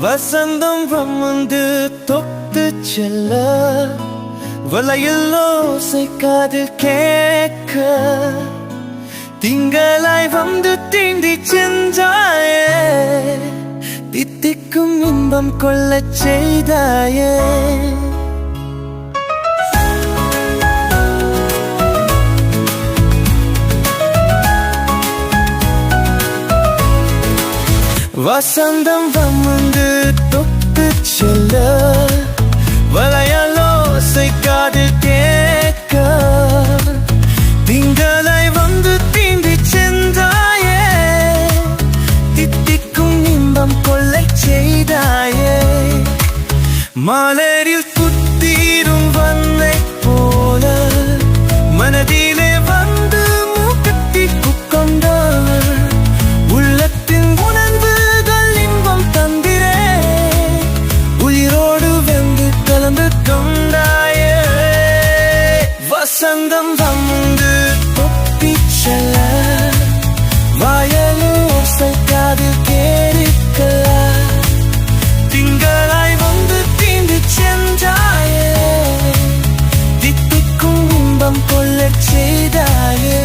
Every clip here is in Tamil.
வசந்தம் வந்து தொட்டு செல்ல வலையில் ஓசை காதில் கேட்க திங்களாய் வந்து தீண்டி சென்றாயே தித்திக்கும் இன்பம் கொள்ளச் செய்தாயே வசந்தம் வந்து தொட்டு செல்ல வளையல் ஓசை காதில் கேட்க திங்களாய் வந்து தீண்டி சென்றாயே தித்திக்கும் இன்பம் கொள்ளச் செய்தாயே மலரில் புத்தீரும் வண்ணை போல மனதிலே வந்து மூக்கத்தி கொண்டாள் உள்ளத்தின் உணர்வுகள் இன்பம் தந்திரே உயிரோடு வெந்து கலந்து கொண்டாயே வசந்தம் வந்து தொப்பி செல்ல வயல் ஓசை காதில் கேட்க திங்களாய் வந்து தீண்டி சென்றாயே தித்திக்கும் இன்பம் கொள்ளச் செய்தாயே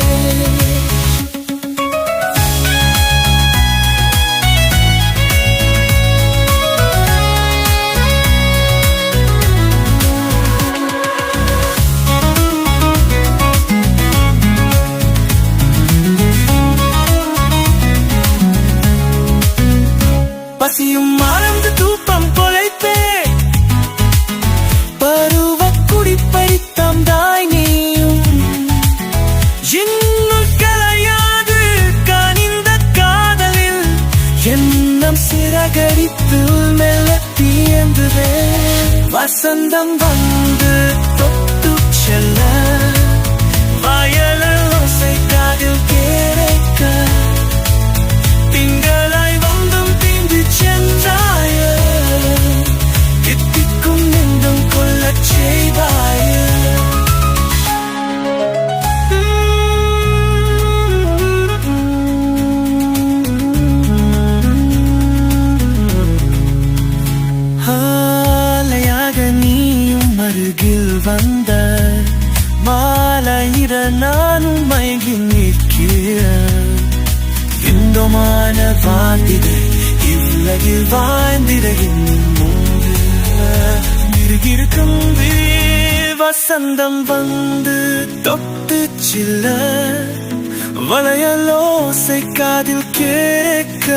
பசியும் மறந்து தூப்பம் கொலைப்பே பருவ குடிப்பறித்தம் தாய் நீயும் இன்னும் கலையாது கனிந்த காதலில் எண்ணம் சிறகடித்து மெல்ல தீயந்துவே வசந்தம் வந்து தொட்டு செல்ல வயல் ஓசை காதில் கேட்க திங்களாய் வந்தும் தீண்டி சென்றாயே தித்திக்கும் இன்பம் கொள்ளச் செய்தாயே ஆலையாக நீயும் அருகில் வந்த மாலையிட நானும் மயங்கி நிற்கிறேன் இன்பமான வாழ்ந்திட இவ்வுலகில் வாழ்ந்திட இன்னும் இருக்கும் வசந்தம் வந்து தொட்டு சில்ல வளையல் ஓசை காதில் கேட்க